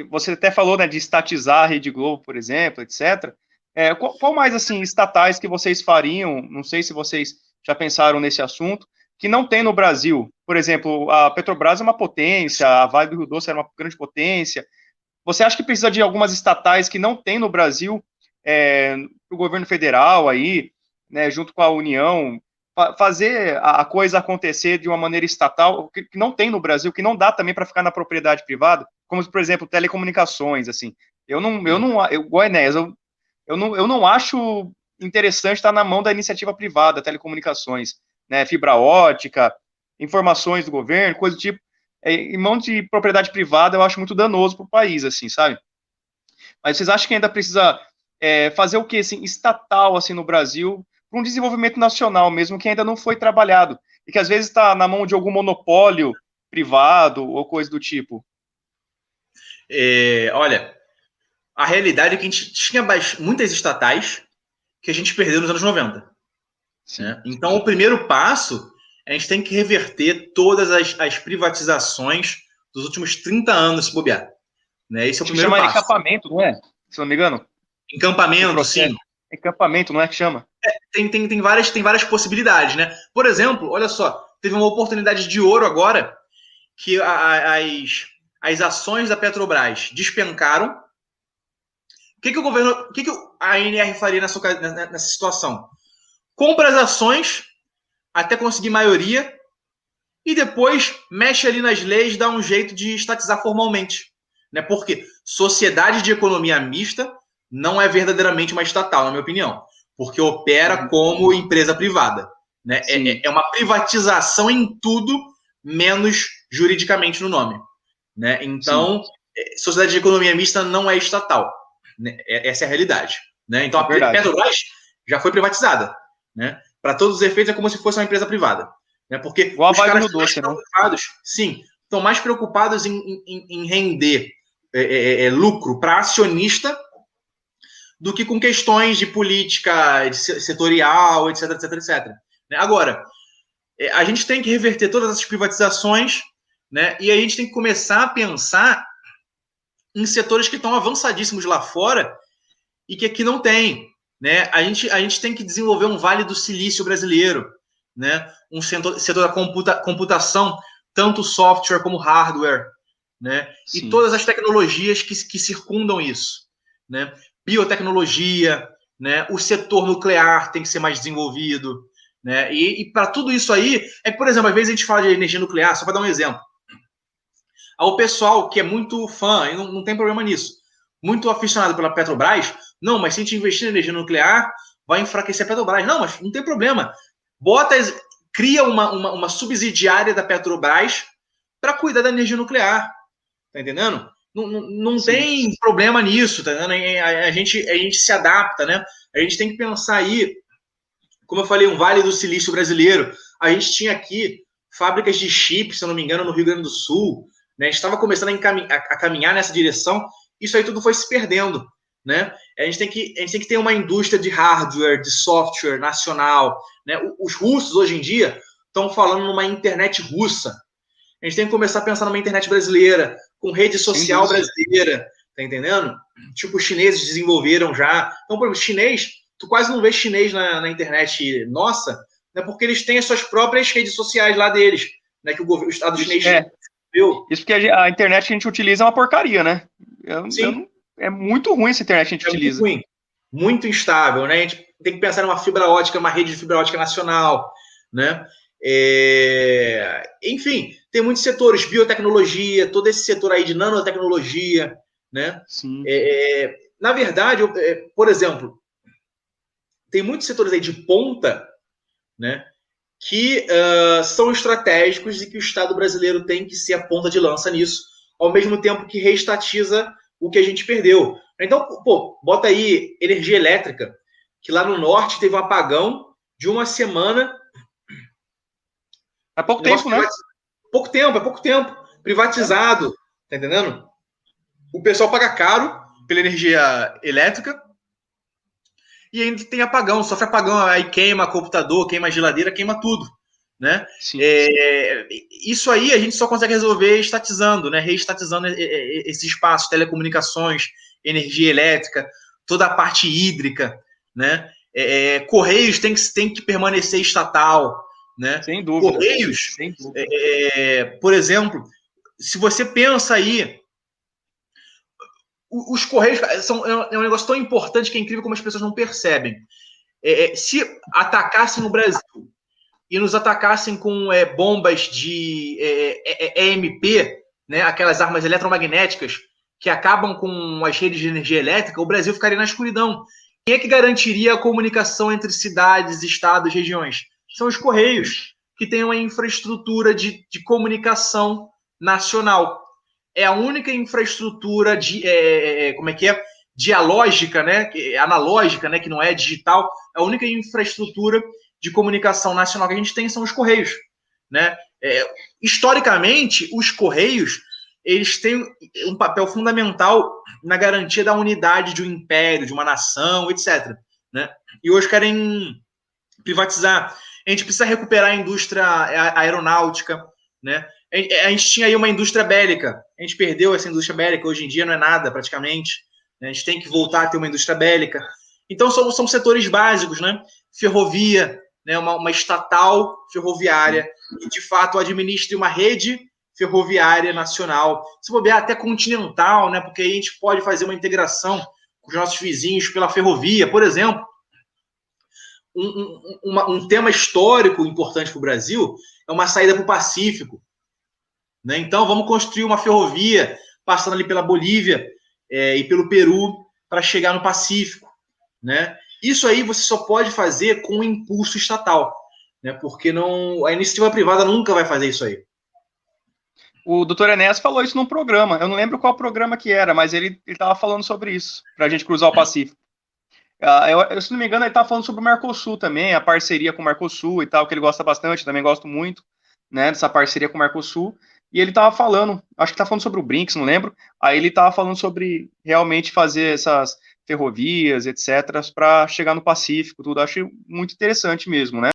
você até falou, né, de estatizar a Rede Globo, por exemplo, etc. Qual mais, assim, estatais que vocês fariam, não sei se vocês já pensaram nesse assunto, que não tem no Brasil? Por exemplo, a Petrobras é uma potência, a Vale do Rio Doce era uma grande potência. Você acha que precisa de algumas estatais que não tem no Brasil, o governo federal aí, né, junto com a União, fazer a coisa acontecer de uma maneira estatal, que não tem no Brasil, que não dá também para ficar na propriedade privada, como, por exemplo, telecomunicações, assim. Igual a Enéas, eu não acho interessante estar na mão da iniciativa privada, telecomunicações, né, fibra ótica, informações do governo, coisa do tipo. Em mão de propriedade privada, eu acho muito danoso para o país, assim, sabe? Mas vocês acham que ainda precisa fazer o que, assim, estatal, assim, no Brasil, para um desenvolvimento nacional mesmo, que ainda não foi trabalhado, e que às vezes está na mão de algum monopólio privado ou coisa do tipo? Olha, a realidade é que a gente tinha muitas estatais que a gente perdeu nos anos 90. Sim. Né? Então, o primeiro passo, a gente tem que reverter todas as privatizações dos últimos 30 anos, se bobear. Né? Esse é o Acho que primeiro chama passo. encampamento, não é? Se não me engano. O Encampamento, sim. processo. Encampamento, não é que chama? Tem várias possibilidades. Né? Por exemplo, olha só, teve uma oportunidade de ouro agora que as ações da Petrobras despencaram. O que a ANR faria nessa situação? Compra as ações até conseguir maioria e depois mexe ali nas leis, dá um jeito de estatizar formalmente. Né? Porque sociedade de economia mista não é verdadeiramente uma estatal, na minha opinião, porque opera Uhum. como empresa privada. Né? Sim, É uma privatização em tudo, menos juridicamente no nome. Né? sim, Então, sociedade de economia mista não é estatal. Né? Essa é a realidade. Né? Então, é a verdade. Petrobras já foi privatizada. Né? Para todos os efeitos, é como se fosse uma empresa privada. Né? Porque Igual a os Vale do caras Rio estão mais Doce, né? preocupados, sim, estão mais preocupados em render lucro para acionista do que com questões de política setorial, etc, etc, etc. Né? Agora, a gente tem que reverter todas essas privatizações, né? E a gente tem que começar a pensar em setores que estão avançadíssimos lá fora e que aqui não tem. Né? A gente tem que desenvolver um Vale do Silício brasileiro, né? Um setor da computação, tanto software como hardware, né? E Sim. todas as tecnologias que circundam isso. Né? Biotecnologia, né? O setor nuclear tem que ser mais desenvolvido. Né? E para tudo isso aí, por exemplo, às vezes a gente fala de energia nuclear, só para dar um exemplo. Ao pessoal que é muito fã, e não tem problema nisso, muito aficionado pela Petrobras, não, mas se a gente investir em energia nuclear, vai enfraquecer a Petrobras. Não, mas não tem problema. Cria uma subsidiária da Petrobras para cuidar da energia nuclear. Tá entendendo? Não Sim. tem problema nisso, tá entendendo? A gente se adapta, né? A gente tem que pensar aí, como eu falei, um Vale do Silício brasileiro. A gente tinha aqui fábricas de chips, se eu não me engano, no Rio Grande do Sul. Né? A gente estava começando a caminhar nessa direção. Isso aí tudo foi se perdendo. Né? A gente tem que ter uma indústria de hardware, de software nacional. Né? Os russos, hoje em dia, estão falando numa internet russa. A gente tem que começar a pensar numa internet brasileira, com rede Sem social dúvida. brasileira, tá entendendo? Tipo, os chineses desenvolveram já. Então, por exemplo, chinês, tu quase não vê chinês na internet nossa, né, porque eles têm as suas próprias redes sociais lá deles, né, que o Estado Isso, chinês viu. isso porque a internet que a gente utiliza é uma porcaria, né? Sim, É muito ruim essa internet que a gente é muito utiliza. ruim, muito instável, né? A gente tem que pensar numa fibra ótica, uma rede de fibra ótica nacional, né? Enfim, tem muitos setores, biotecnologia, todo esse setor aí de nanotecnologia, né? Sim. Na verdade, por exemplo, tem muitos setores aí de ponta, né? Que são estratégicos e que o Estado brasileiro tem que ser a ponta de lança nisso, ao mesmo tempo que reestatiza o que a gente perdeu. Então, pô, bota aí energia elétrica, que lá no norte teve um apagão de uma semana, Há pouco negócio tempo, né? privatizado. É pouco tempo, É. privatizado, tá entendendo? O pessoal paga caro pela energia elétrica e ainda tem apagão, sofre apagão, aí queima computador, queima geladeira, queima tudo. né? Sim. Isso aí a gente só consegue resolver estatizando, né? Reestatizando esse espaço, telecomunicações, energia elétrica, toda a parte hídrica, né? Correios tem que permanecer estatal, né? Sem dúvida. Correios, Sem dúvida. por exemplo, se você pensa aí, os Correios é um negócio tão importante que é incrível como as pessoas não percebem. Se atacassem o Brasil e nos atacassem com bombas de EMP, né, aquelas armas eletromagnéticas que acabam com as redes de energia elétrica, o Brasil ficaria na escuridão. Quem é que garantiria a comunicação entre cidades, estados, regiões? São os Correios, que têm uma infraestrutura de comunicação nacional. É a única infraestrutura dialógica, né, analógica, né, que não é digital, a única infraestrutura de comunicação nacional que a gente tem são os Correios, né? Historicamente, os Correios eles têm um papel fundamental na garantia da unidade de um império, de uma nação, etc. Né? E hoje querem privatizar. A gente precisa recuperar a indústria aeronáutica, né? A gente tinha aí uma indústria bélica, a gente perdeu essa indústria bélica, hoje em dia não é nada praticamente, né? A gente tem que voltar a ter uma indústria bélica. Então são setores básicos, né? Ferrovia, né? Uma estatal ferroviária que de fato administre uma rede ferroviária nacional, se bobear até continental, né? Porque aí a gente pode fazer uma integração com os nossos vizinhos pela ferrovia, por exemplo. Um tema histórico importante para o Brasil é uma saída para o Pacífico. Né? Então, vamos construir uma ferrovia passando ali pela Bolívia e pelo Peru para chegar no Pacífico. Né? Isso aí você só pode fazer com um impulso estatal, né? Porque a iniciativa privada nunca vai fazer isso aí. O doutor Enéas falou isso num programa, eu não lembro qual programa que era, mas ele estava falando sobre isso, para a gente cruzar o Pacífico. Se não me engano, ele estava falando sobre o Mercosul também, a parceria com o Mercosul e tal, que ele gosta bastante, também gosto muito, né, dessa parceria com o Mercosul. E ele estava falando, acho que estava falando sobre o BRICS, não lembro, aí ele estava falando sobre realmente fazer essas ferrovias, etc., para chegar no Pacífico, tudo. Acho muito interessante mesmo, né?